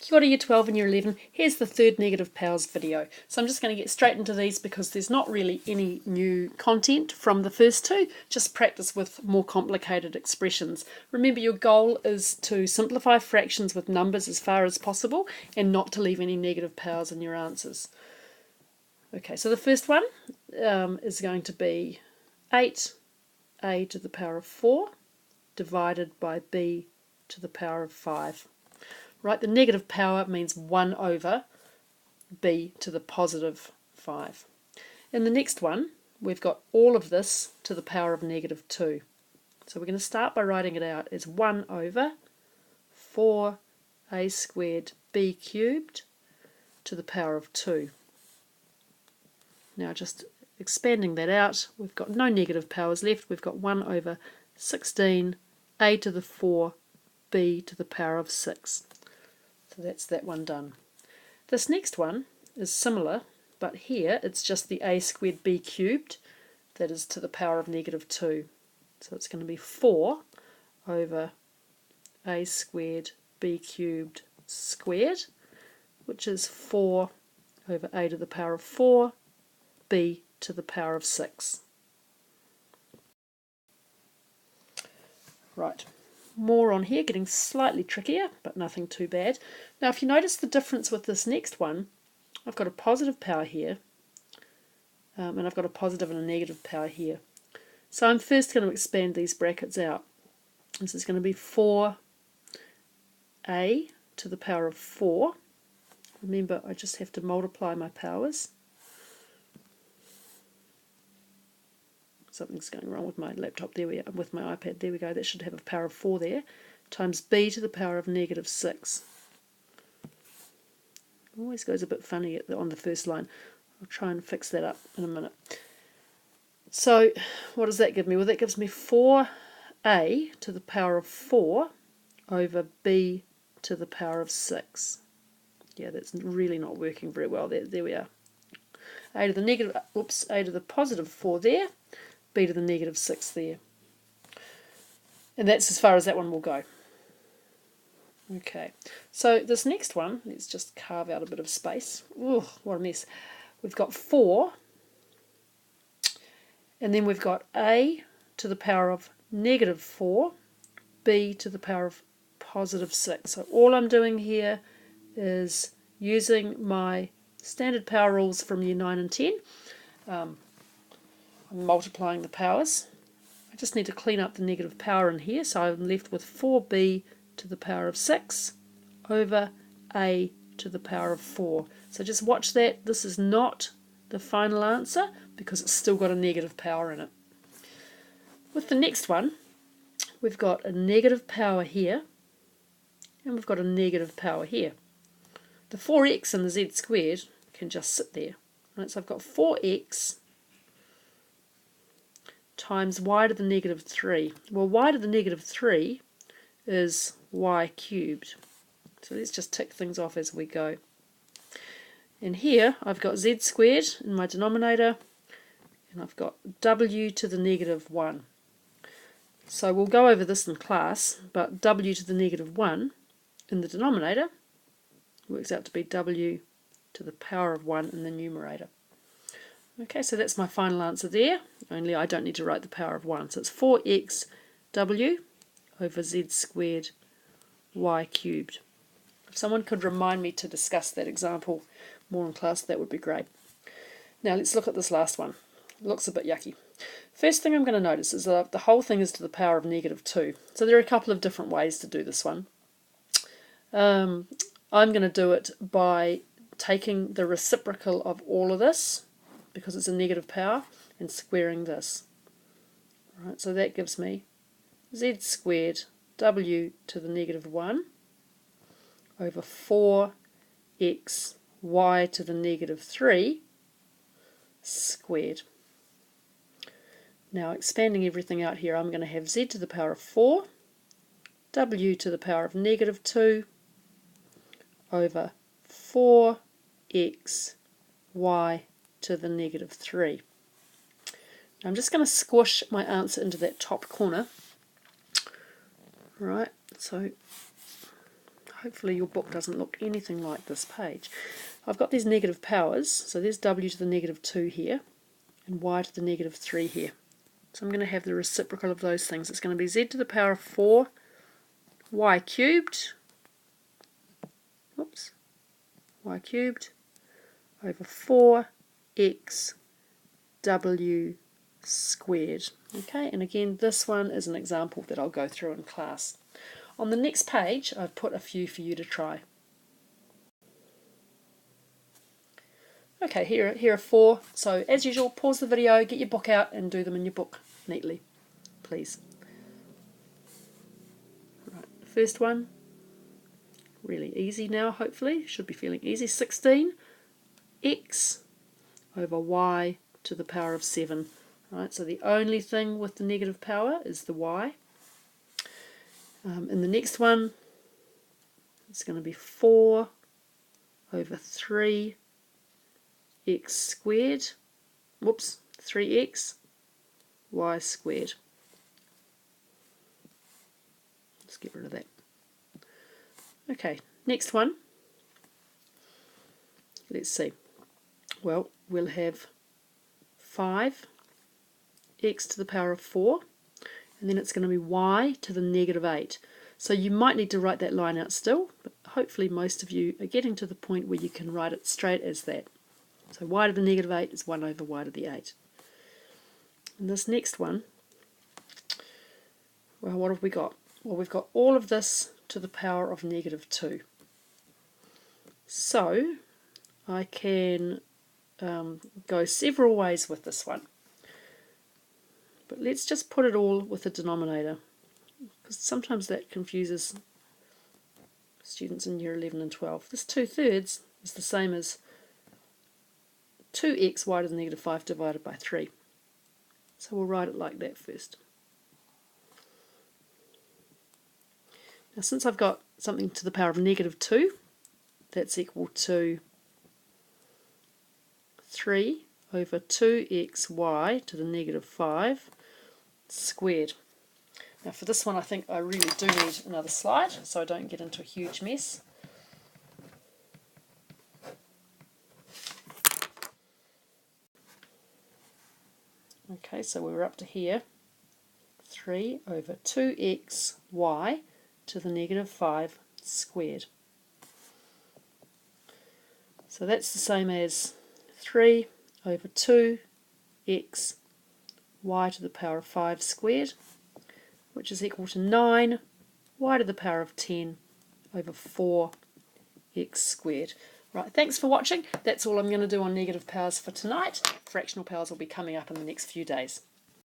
Kia ora Year 12 and Year 11, here's the third negative powers video. So I'm just going to get straight into these because there's not really any new content from the first two, just practice with more complicated expressions. Remember, your goal is to simplify fractions with numbers as far as possible and not to leave any negative powers in your answers. Okay, so the first one is going to be 8a to the power of 4 divided by b to the power of 5. Right, the negative power means 1 over b to the positive 5. In the next one, we've got all of this to the power of negative 2. So we're going to start by writing it out as 1 over 4a squared b cubed to the power of 2. Now just expanding that out, we've got no negative powers left. We've got 1 over 16 a to the 4 b to the power of 6. So that's that one done. This next one is similar, but here it's just the a squared b cubed, that is to the power of negative 2. So it's going to be 4 over a squared b cubed squared, which is 4 over a to the power of 4, b to the power of 6. Right. More on here, getting slightly trickier, but nothing too bad. Now if you notice the difference with this next one, I've got a positive power here, and I've got a positive and a negative power here. So I'm first going to expand these brackets out. This is going to be 4a to the power of 4. Remember, I just have to multiply my powers. Something's going wrong with my laptop, with my iPad, there we go, that should have a power of 4 there, times b to the power of negative 6. Always goes a bit funny on the first line. I'll try and fix that up in a minute. So what does that give me? Well, that gives me 4a to the power of 4 over b to the power of 6. Yeah, that's really not working very well. There we are. A to the positive 4 there, b to the negative 6 there. And that's as far as that one will go. Okay, so this next one, let's just carve out a bit of space. Ooh, what a mess. We've got 4, and then we've got a to the power of negative 4, b to the power of positive 6. So all I'm doing here is using my standard power rules from year 9 and 10. I'm multiplying the powers. I just need to clean up the negative power in here, so I'm left with 4b to the power of 6 over a to the power of 4. So just watch that. This is not the final answer because it's still got a negative power in it. With the next one, we've got a negative power here and we've got a negative power here. The 4x and the z squared can just sit there. Right, so I've got 4x times y to the negative 3. Well, y to the negative 3 is y cubed. So let's just tick things off as we go. And here I've got z squared in my denominator, and I've got w to the negative 1. So we'll go over this in class, but w to the negative 1 in the denominator works out to be w to the power of 1 in the numerator. Okay, so that's my final answer there, only I don't need to write the power of 1. So it's 4x w over z squared y cubed. If someone could remind me to discuss that example more in class, that would be great. Now let's look at this last one. It looks a bit yucky. First thing I'm going to notice is that the whole thing is to the power of negative 2. So there are a couple of different ways to do this one. I'm going to do it by taking the reciprocal of all of this, because it's a negative power, and squaring this. Right, so that gives me z squared w to the negative 1 over 4x y to the negative 3 squared. Now expanding everything out here, I'm going to have z to the power of 4, w to the power of negative 2 over 4x y to the negative 3. Now I'm just going to squish my answer into that top corner. Right, so Hopefully your book doesn't look anything like this page. I've got these negative powers, so there's w to the negative 2 here, and y to the negative 3 here. So I'm going to have the reciprocal of those things. It's going to be z to the power of 4 y cubed, oops, y cubed over 4x w squared. Okay, and again this one is an example that I'll go through in class. On the next page I've put a few for you to try. Okay, here are 4. So as usual, pause the video, get your book out and do them in your book neatly, please. Right, the first one, really easy now, hopefully, should be feeling easy. 16 x over y to the power of 7. Right, so the only thing with the negative power is the y. In the next one, it's going to be 4 over 3 x squared, whoops, 3x y squared. Let's get rid of that. Okay, next one. Let's see. Well, we'll have 5 x to the power of 4, and then it's going to be y to the negative 8. So you might need to write that line out still, but hopefully most of you are getting to the point where you can write it straight as that. So y to the negative 8 is 1 over y to the 8. And this next one, well, what have we got? Well, we've got all of this to the power of negative 2. So I can go several ways with this one. But let's just put it all with a denominator, because sometimes that confuses students in year 11 and 12. This 2/3 is the same as 2x y to the negative 5 divided by 3. So we'll write it like that first. Now since I've got something to the power of negative 2, that's equal to 3 over 2xy to the negative 5 squared. Now for this one I think I really do need another slide so I don't get into a huge mess. Okay, so we're up to here, 3 over 2xy to the negative 5 squared. So that's the same as 3 over 2x y to the power of 5 squared, which is equal to 9 y to the power of 10 over 4x squared. Right, thanks for watching. That's all I'm going to do on negative powers for tonight. Fractional powers will be coming up in the next few days.